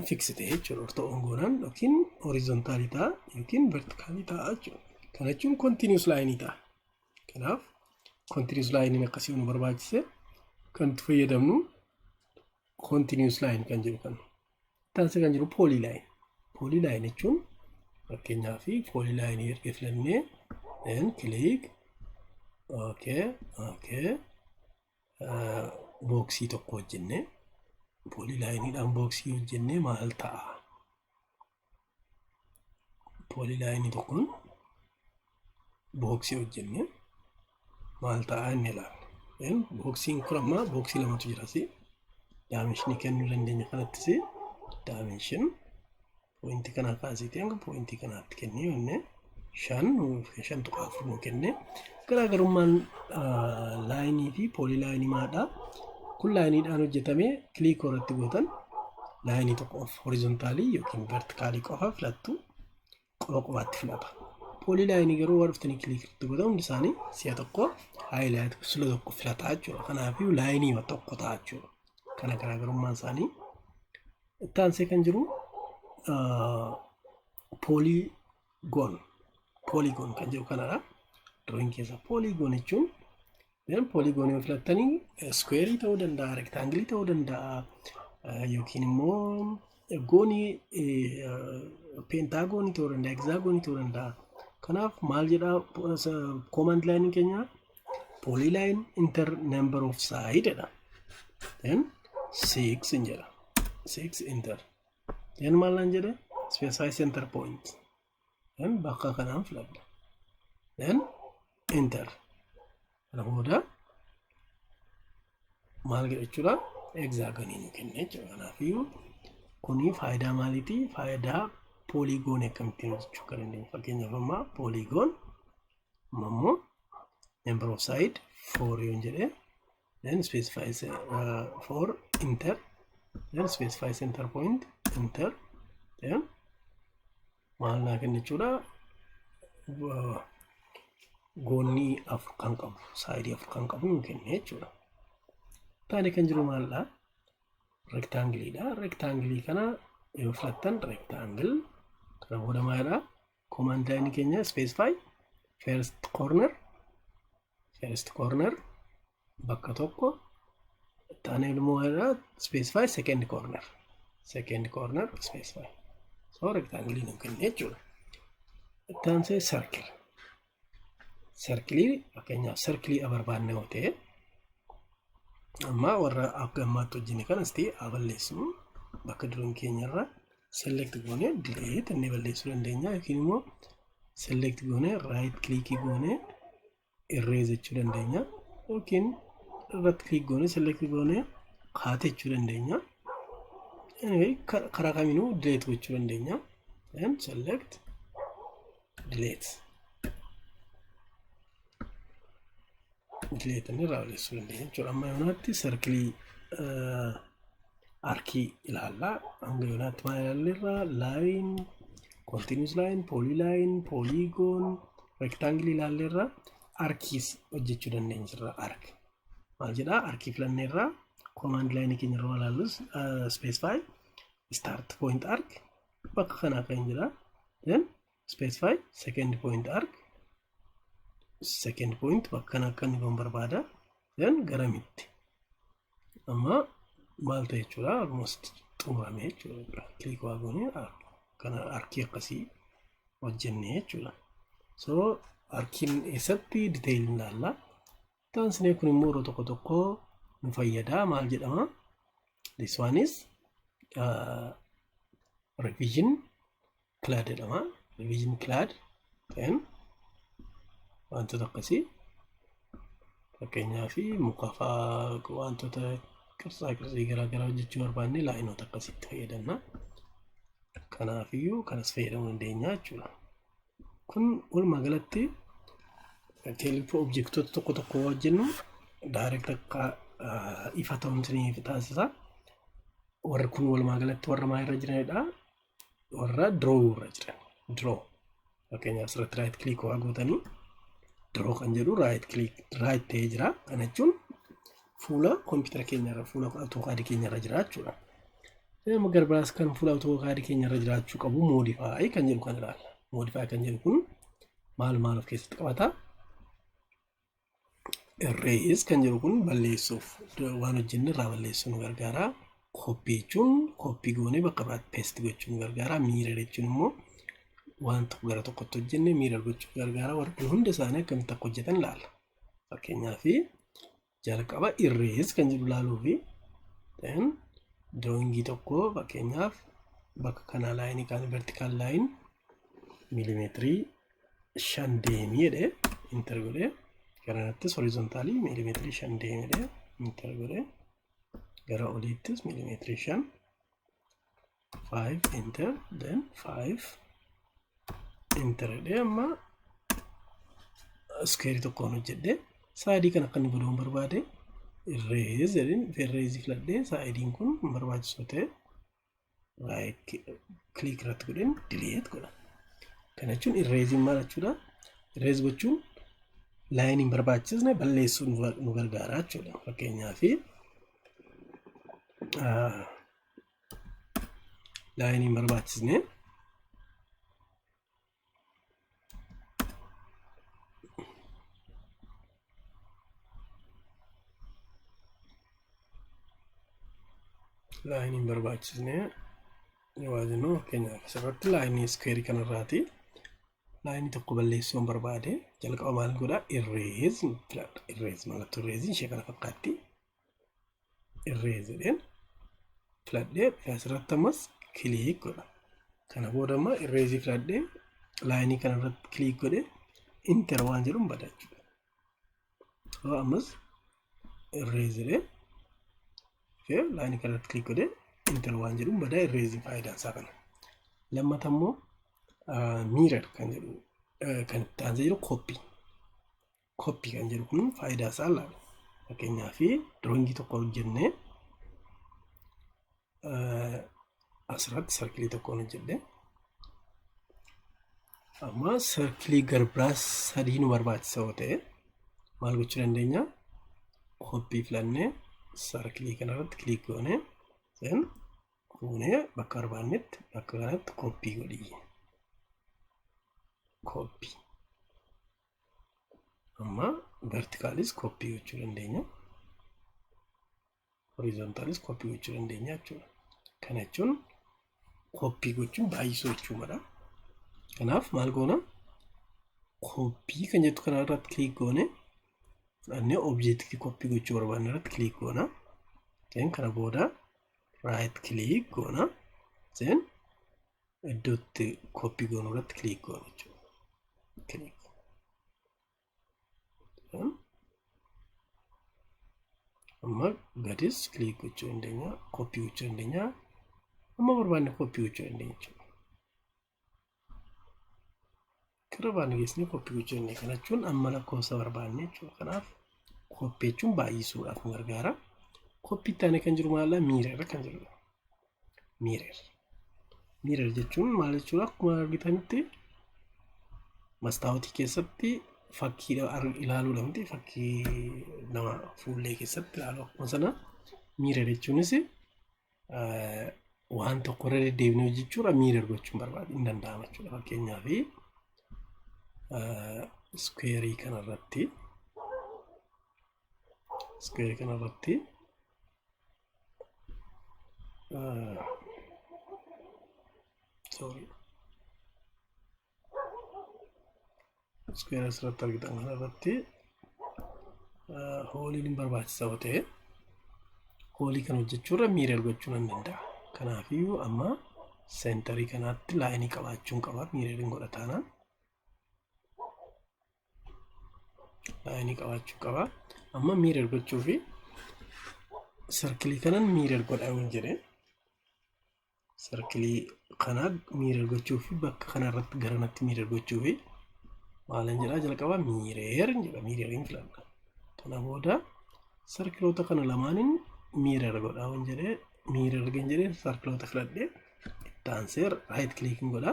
Fiksite jechuudha ortoogoonaan yookiin horizontaalii ta'a yookiin vertikaalii ta'a jechuudha. Kana jechuun continuous line ta'a. Kanaaf continuous line akkasii nu barbaachise kan itti fayyadamnu continuous line kan jedhu kan. Taasisa kan jiru polyline. Polyline jechuun fakkeenyaaf polyline erga filannee then click okay boxii tokko hojjenne polylineidhaan boxii hojjenne maal ta'a? Polyline tokkoon boxii hojjenne maal ta'a inni ilaalla. Then boxiin kun amma boxii lamatu jira si dimension kennuu dandeenya kanatti dimension pointi kana kaasitee hanga pointi kanaatti kennee yonne 5.4 nu kenne. Garaagarummaan laayinii fi poolilaayinii maadha. Kun laayiniidhaan hojjetamee kliik irratti gootan laayinii tokko horizontaalii yookiin vertikaalii qofa filattu qofaatti filata. Poolilaayinii garuu waan dhuftanii kliik irratti gootan hundi isaanii si'a tokko haayilaayit sula tokko filataa jechuudha. Kanaaf laayinii tokko ta'a jechuudha. Kana garaagarummaan isaanii itti aansee kan jiru pooligoon kan jiru kanadha. Drawing keessa pooligoon jechuun pooligoon yoo filattanii square ta'uu danda'a, rectangle ta'uu danda'a yookiin immoo goonii pentagoonii ta'uu danda'a, hexagoonii ta'uu danda'a. Kanaaf maal jedha command line keenya polyline enter number of side jedha. Then 6 jedha. 6 enter. Then maal lan jedhe specify center point. Then bakka kanaan filadha. Then enter. Kana booda maal jedha jechuudha hexagonii nu kenne jechuudha. Kanaafiyyuu kuni faayidaa maaliiti? Faayidaa pooligoon akkamittiin hojjechuu kan dandeenyu. Fakkeenyaaf amma pooligoon ammoo number of side 4 yoon jedhe then specify 4 enter then specify center point enter then maal naa kenna jechuudha goonni afur kan qabu saayidii afur kan qabu nu kenne jechuudha. Taane kan jiru maaldha? Rectangle-dha. Rectangle kana yoo filattan rectangle kana booda maalidha? Command line keenya specify first corner bakka tokko taane ilmoo maalidha? Specify second corner specify. So rectangle nu kenne jechuudha. Taanse circle fakkeenyaaf circle barbaanne yoo ta'e amma warra akka ammaatti hojjenne kan asti aballeessinu bakka duran keenyarra select goone delete inni balleessuu dandeenya yookiin immoo select goone right click goone erase jechuu dandeenya yookiin right click goone select goone kaate jechuu dandeenya. Anyway karaa kaminuu delete gochuu dandeenya. Then select delete ni raawwachuu dandeenya jechuudha. Amma yoonaatti circle arkii ilaalla. Hanga yoonaatti maal ilaalleerra line, continuous line, polyline, polygon, rectangle ilaalleerra. Arkiis hojjechuu dandeenya jirra. Arc maal jedha? Arkii filanneerra command line keenya irra ilaalus specify start point arc bakka kanaa kan jira. Then specify second point arc bakka kanaa kan nu barbaada. Then garamitti amma maal ta'e jechuudha almost xumurame jechuudha. Click waa goone kana arkii akkasii hojjenne jechuudha. So arkiin eessatti detail ilaalla. Taansine kun immoo yeroo tokko tokko nu fayyada. Maal jedhama? This one is revision clad jedhama. Revision clad then wantoota akkasii fakkeenyaaf muka fa'aa wantoota qirsaa garaagaraa hojjechuu barbaanne laayinoota akkasitti fayyadamna. Kanaafiyyuu kanas fayyadamuu dandeenya jechuudha. Kun walumaa galatti objektoota tokko tokko hojjennu direct akka ifa ta'uun taasisa. Warri kun walumaa galatti warra maa irra jiranidha? Warra draw irra jiran. Draw fakkeenyaaf asirratti right click waa gootanii Draw kan jedhu right ta'ee jira. Kana jechuun fuula kompiitara keenyarra fuula AutoCAD keenyarra jira jechuudha. Nama garbiraas kan fuula AutoCAD keenyarra jiraachuu qabu modify kan jedhu kan ilaalla. Modify kan jedhu kun maal of keessatti qabata? Erase kan jedhu kun balleessuuf waan hojjenne irraa balleessuuf nu gargaara. Copy jechuun copy goonee bakka biraatti paste gochuun nu gargaara. Mirror jechuun immoo waan tokko gara tokkotti hojjenne mirror gochuuf gargaara. Warri hunda isaanii akkamitti akka hojjetan ilaalla. Fakkeenyaaf jalqaba erase kan jedhu ilaaluu fi drawing tokko fakkeenyaaf bakka kana line kan vertical line millimeetrii 5 deemee jedhee enter godhee garanattis horizontally millimeetrii 5 deemee jedhee enter godhee gara oliittis millimeetrii 5 5 enter then 5 enter jedhee amma square tokkoon hojjedhee saayidii kan akka inni godhuun barbaade erase jedhin erase filadhee saayidiin kun barbaachisu ta'e right click irratti godheen delete godha. Kana jechuun erase maal jechuudha? Erase gochuun line hin barbaachisne balleessuun nu gargaara jechuudha. Fakkeenyaaf line hin barbaachisne line hin barbaachisne yawaajinu fakkeenyaaf asirratti line square kanarraati. Line tokko balleessuun barbaade jalqaba maal godha? Erase filadha. Erase mallattoo erase ishee kana fakkaatti. Erase jedheen filadhee asirratti ammas click godha. Kana booda amma erase filadhee line kanarratti click godhee enter waan jedhuun bada jechuudha. Ammas erase jedhee line kanarratti click godhee enter waan jedhuun bada erase faayidaan isaa kana. Lammataa immoo mirror kan jedhu kan taansa jiru copy kan jedhu kun faayidaa isaa laala. Fakkeenyaaf drawing tokko hojjennee asirratti circle tokko hojjenne amma circle garbiraa sadii nu barbaachisa yoo ta'e maal gochuu dandeenya? Copy filannee circle kanarratti click goonee then fuunee bakka barbaannetti bakka kanatti copy godhii. Copy amma verticalis copy gochuu dandeenya, horizontalis copy gochuu dandeenya jechuudha. Kana jechuun copy gochuun baay'isuu jechuudha. Kanaaf maal goona? Copy kan jettu kana irratti click goone fudhannee object copy gochuu barbaanne irratti click goona. Then kana booda right click goona. Then iddootti copy goonu irratti click goona jechuudha. Click. Amma gadis click gochuu dandeenya, copy gochuu dandeenya. Amma barbaanne copy gochuu dandeenya jechuudha. Karaa baanee geessanii copy gochuu dandeenya. Kana jechuun amma lakkoofsa barbaanne jechuudha. Kanaaf copy jechuun baay'isuudhaaf nu gargaara. Copy taanee kan jiru maal? Mirror kan jirudha. Mirror jechuun maal jechuudha? Akkuma argitanitti mastaawotii keessatti fakkii ilaaluu dhabdi, fakkii nama fuullee keessatti ilaaluu akkuma sana mirror jechuunis waan tokko irra deddeebinee hojjechuudha mirror gochuun barbaadu hin danda'ama jechuudha. Fakkeenyaaf square kanarratti square asirratti argitan kanarratti hooliin hin barbaachisa yoo ta'e hoolii kan hojjechuurra mirror gochuu nan danda'a. Kanaafiyyuu amma seenterii kanaatti laayinii qabaachuun qaba. Mirroriin godhataanaan laayinii qabaachuu qaba. Amma mirror gochuu fi sarkilii kanan mirror godha yoo jedhe sarkilii kana mirror gochuu fi bakka kanarratti garanatti mirror gochuu fi maalan jedhaa jalqaba mirror jedha. Mirroriin filadha. Kana booda sarkiloota kana lamaaniin mirror godha yoo jedhe mirror kan jedhe sarkiloota filadhee itti aansee right clicking godha.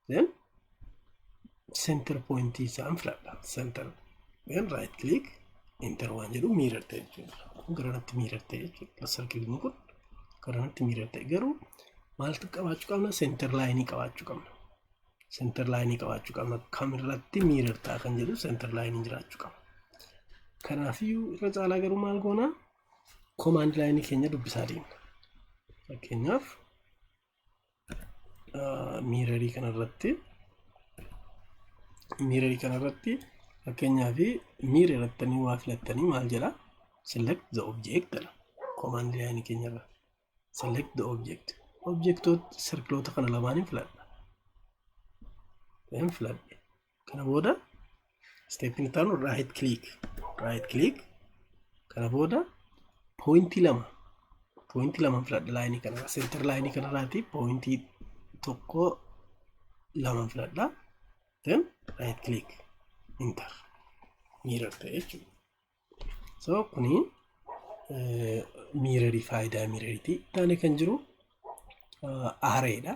Then center point isaan filadha. Center then right click enter waan jedhu mirror ta'e jechuudha. Kun garanatti mirror ta'e jechuudha. Circle kun garanatti mirror ta'e garuu maaltu qabaachuu qabna? Center line qabaachuu qabna. Center line qabaachuu qabna. Kamirratti mirror ta'a kan jedhu center line jiraachuu qaba. Kanaafiyyuu irra caalaa garuu maal goona? Command line keenya dubbisaa deemna. Fakkeenyaaf mirrorii kanarratti fakkeenyaaf mirror irratti waa filattanii maal jedha? Select the object jedha. Command line keenyarra select the object. Objectoota circloota kana lamaaniin filadha. Filadhe. Kana booda stepin taanu right click. Kana booda pointii lama filadha line kana. Center line kanarraati pointii tokko lama filadha. Then right click enter mirror ta'e jechuudha. So kuni mirrorii faayidaa mirroriiti. Taane kan jiru array'dha.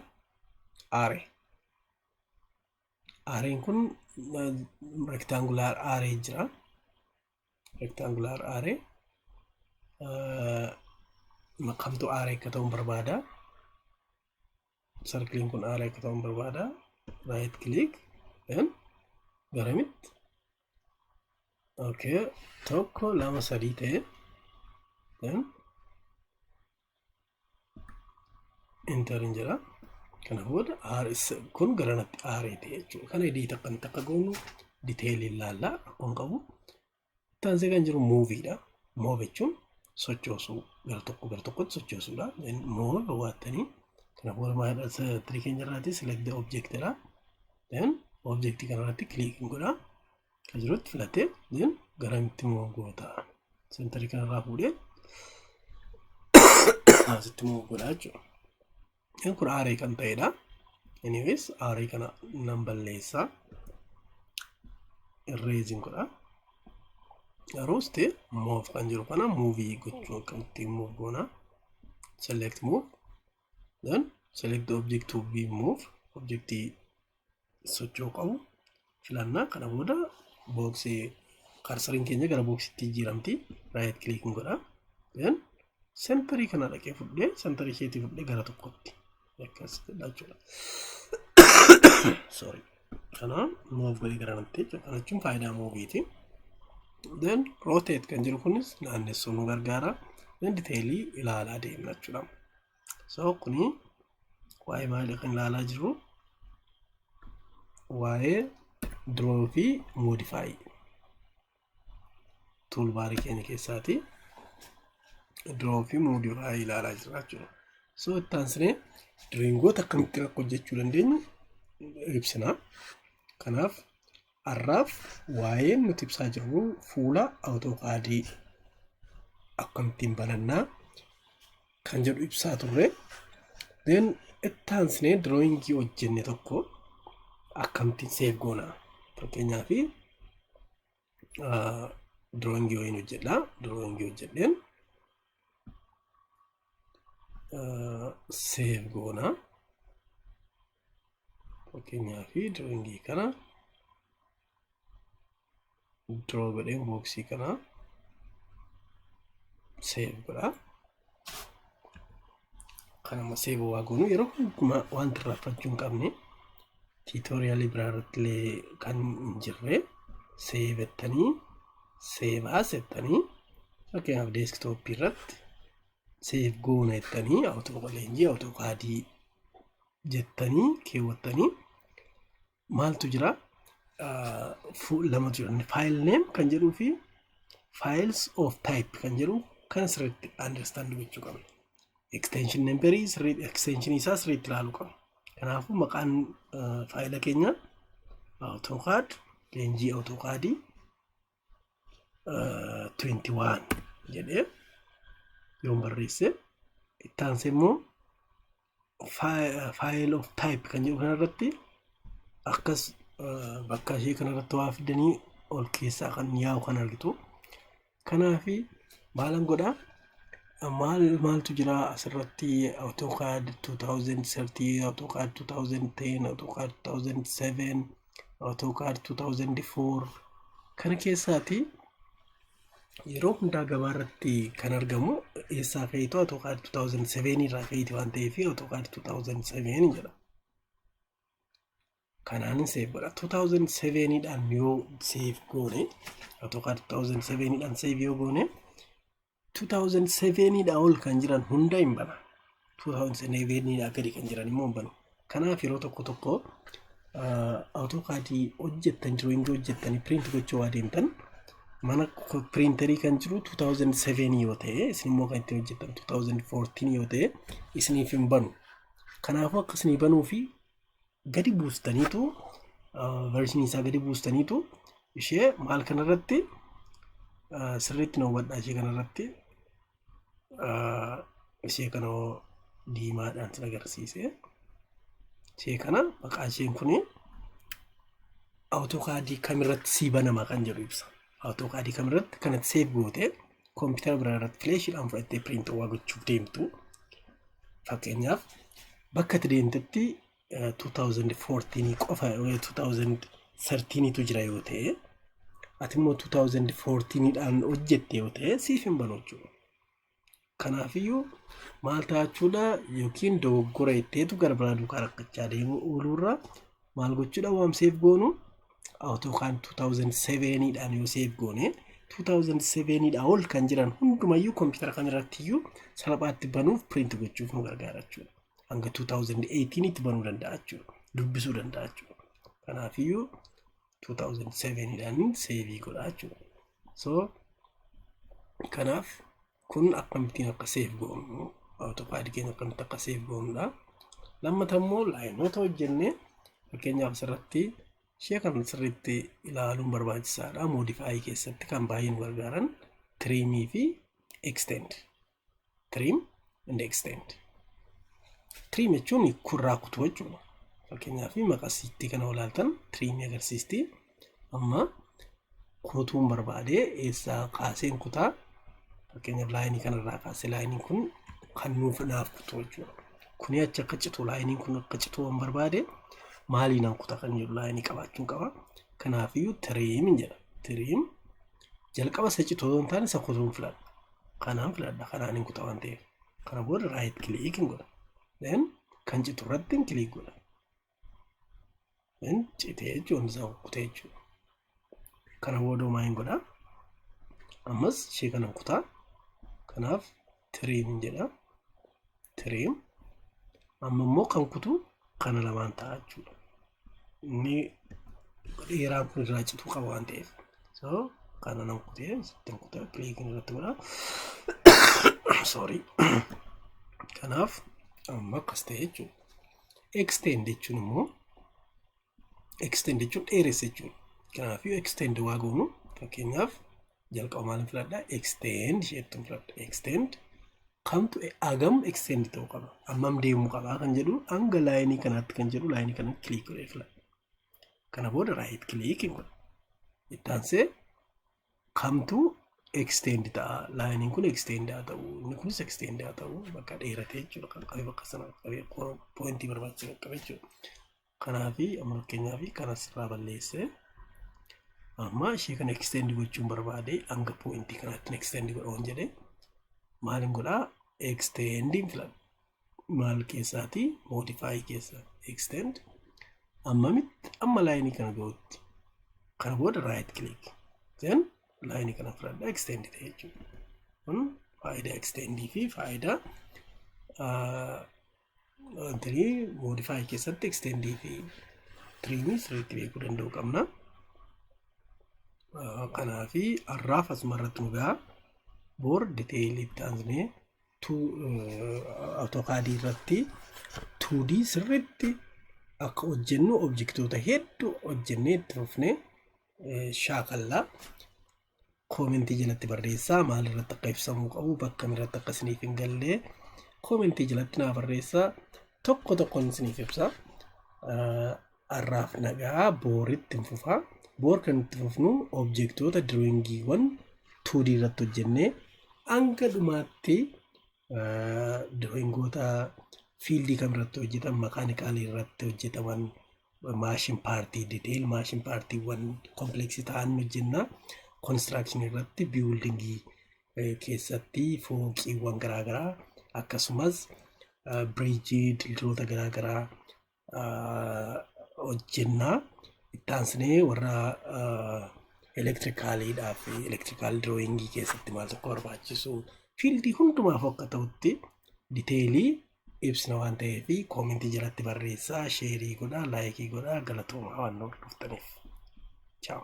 Array'n kun rectangular array jira. Rectangular array kamtu array akka ta'uun barbaada. Circle'n kun array akka ta'uun barbaada. Right click then garamit okay tokko lama sadii ta'e then enter jira. Kana booda kun garanatti array ta'e jechuudha. Kana edit akkan takka goonu detail ilaalla akkuma qabu. Taansee kan jiru moviidha. Move jechuun sochoosuu gara tokkotti sochoosuudha. Then move waattanii kana booda maal tiri keenyarraati select the object jedha. Then object kanarratti click godha. Kan jirutti filatee then garamitti move goota. Center kanarraa fuudhee asitti move godha jechuudha. Kun array kan ta'edha. Anyways array kana nan balleessa. Erasing godha. Roste move kan jiru kana movie gochuu akkamitti move goona. Select move. Then select the object to be move. Objecti socho'uu qabu filanna. Kana booda boxii cursoriin keenya gara boxiitti jijjiiramti. Right click godha. Then centerii kana dhaqee fudhee centerii isheetii fudhee gara tokkotti akkas jechuudha. Sorry. Kana move godhee gara namatti jechuudha. Jechuun faayidaa moviiti. Then rotate kan jiru kunis naannessuu nu gargaara. Then detailii ilaalaa deemna jechuudha. So kuni waa'ee maalii kan ilaalaa jiru? Waa'ee draw fi modify toolbar keenya keessaati. Draw fi modify ilaalaa jirra jechuudha. So taansine drawingoota akkamitti akka hojjechuu dandeenyu ibsina. Kanaaf arraaf waa'ee nuti ibsaa jirru fuula AutoCAD akkamittiin banannaa kan jedhu ibsaa turre. Then taansine drawingii hojjenne tokko akkamittiin save goona. Fakkeenyaaf drawingii wayin hojjedha. Drawingii hojjedheen save goona. Fakkeenyaaf drawingii kana draw godheen boxii kana save godha. Kanama save waa goonu yeroo hundumaa wanti raffachuu hin qabne tutorialii biraarrattillee kan hin jirre save ettanii save as ettanii fakkeenyaaf desktop irratti save goona ettanii AutoCAD jettanii keewwattanii maaltu jira? Lamatu jira. File name kan jedhuu fi files of type kan jedhu kan sirriitti understand gochuu qabna. Extension number extension isaa sirriitti ilaaluu qabna. Kanaafuu maqaan faayila keenya AutoCAD leenjii AutoCAD 21 jedhee yoo barreesse itti aansee immoo file of type kan jedhu kanarratti akkas bakka ishee kanarratti waa fidanii ol keessaa kan yaa'u kan argitu. Kanaafi maalan godhaa? Maaltu jira asirratti? AutoCAD 2013, AutoCAD 2010, AutoCAD 2007, AutoCAD 2004, Kana keessaati yeroo hundaa gabaarratti kan argamu eessaa ka'eetu AutoCAD 2007 irraa ka'eeti waan ta'eef AutoCAD 2007 jedha. Kanaan save godha. 2007 dhaan yoo save goone AutoCAD 2007 dhaan save yoo goone 2007 dhaa ol kan jiran hunda hin bana. 2007 dhaa gadi kan jiran immoo hin banu. Kanaaf yeroo tokko AutoCAD hojjettan jiru hin hojjettanii print gochuu waa deemtan mana printerii kan jiru 2007 yoo ta'e isin immoo kan ittiin hojjettan 2014 yoo ta'e isiniif hin banu. Kanaafuu akka isinii banuu fi gadi buustaniitu version isaa gadi buustaniitu ishee maal kanarratti sirriitti nu hubadhaa ishee kanarratti ishee kana diimaadhaan sin agarsiise. Ishee kana maqaan isheen kuni AutoCAD kamirratti sii banama kan jedhu ibsa. AutoCAD kamirratti kanatti save goote koompiyuutera biraa irratti fileeshiidhaan fudhattee print waa gochuuf deemtu. Fakkeenyaaf bakka itti deemtetti 2014 qofa 2013 tu jira yoo ta'e ati immoo 2014 dhaan hojjette yoo ta'e siif hin banu jechuudha. Kanaafiyyuu maal ta'achuudha yookiin dogoggora itteetu gara biraa duukaa rakkachaa deemu ooluurraa maal gochuudha waan save goonu AutoCAD 2007 dhaan yoo save goone 2007 dhaa ol kan jiran hundumayyuu koompiyuutera kamirrattiyyuu salphaatti banuuf print gochuuf nu gargaara jechuudha. Hanga 2018 itti banuu danda'a jechuudha. Dubbisuu danda'a jechuudha. Kanaafiyyuu 2007 dhaan save godha jechuudha. So kanaaf kun akkamittiin akka save goonu AutoCAD keenya akkamitti akka save goonudha. Lammata immoo laayinoota hojjennee fakkeenyaaf asirratti ishee kan sirriitti ilaaluun barbaachisaadha. Modify keessatti kan baay'ee nu gargaaran trimii fi extend. Trim and extend. Trim jechuun kurraa kutuu jechuudha. Fakkeenyaaf maqasiitti kana ilaaltan trim agarsiisti. Amma kutuun barbaade eessaa kaaseen kutaa fakkeenyaaf laayinii kanarraa kaasee laayiniin kun kan nuuf naaf kutuu jechuudha. Kuni achi akka citu laayiniin kun akka citu waan barbaade maaliin an kutaa kan jedhu laayinii qabaachuun qaba. Kanaafiyyuu trim jedha. Trim jalqaba isa citu yoo ta'an isa kutuun filadha. Kanaan filadha kanaan hin kutaa waan ta'eef. Kana booda right click hin godha. Then kan citu irratti hin click godha. Then citee jechuun isaa kutee jechuudha. Kana booda maal hin godha. Ammas ishee kanan kutaa. Kanaaf trim jedha. Trim amma immoo kan kutu kana lamaan ta'a jechuudha. Inni dheeraan kun irraa cituu qaba waan ta'eef. So kana nan kutee sittin kutaa click irratti godha. Sorry. Kanaaf amma akkas ta'e jechuudha. Extend jechuun immoo extend jechuun dheeressa jechuudha. Kanaafiyyuu extend waa goonu fakkeenyaaf jalqaba maal filadha extend isheettu filadha extend kamtu agam extend ta'uu qaba ammam deemuu qaba kan jedhu hanga laayinii kanaatti kan jedhu laayinii kana click godhee filadha. Kana booda right click godha. Ittaansee kamtu extend ta'a laayiniin kun extend haa ta'u inni kunis extend haa ta'u bakka dheeratee jechuudha kan qabee bakka sana qabee pointii barbaachisaa qabe jechuudha. Kanaafi amma fakkeenyaaf kanas irraa balleessee amma ishee kana extend gochuun barbaade hanga pointii kanaatti extend godhuun jedhee maalin godhaa extend filadha. Maal keessaati modify keessa extend amma laayinii kana ga'utti kana booda right click then laayinii kana filadha extend ta'e jechuudha. Kun faayidaa extendii fi faayidaa modify keessatti extendii fi trimii sirriitti beekuu danda'uu qabna. Kanaafi har'aaf asuma irratti nu ga'a boor detailiitti aansnee AutoCAD irratti 2D sirriitti akka hojjennu objektoota hedduu hojjennee itti fufnee shaakallaa koomentii jalatti barreessaa maal irratti akka ibsamuu qabu bakka irratti akka isiniif hin gallee koomentii jalatti naa barreessaa tokko tokkoon isiniif ibsa. Har'aaf nagaa booritti hin fufaa. Boor kan itti fufnu objektoota drawingiiwwan 2D irratti hojjennee hanga dhumaatti drawingoota fiildii kam irratti hojjetan makaanikaalii irratti hojjetaman maashin paartii detail maashin paartiiwwan kompleksii ta'an hojjenna. Construction irratti buildingii keessatti fooqiiwwan garaagaraa akkasumas biriijii dildoota garaagaraa hojjenna. Itti aansinee warra elektirikaaliidhaa fi elektirikaal dirooyingii keessatti maal tokko barbaachisu fiildii hundumaaf akka ta'utti diteelii ibsina waan ta'eef koomentii jalatti barreessaa, sheerii godhaa, laayikii godhaa, galatooma waan hordoftaniif. Ciao.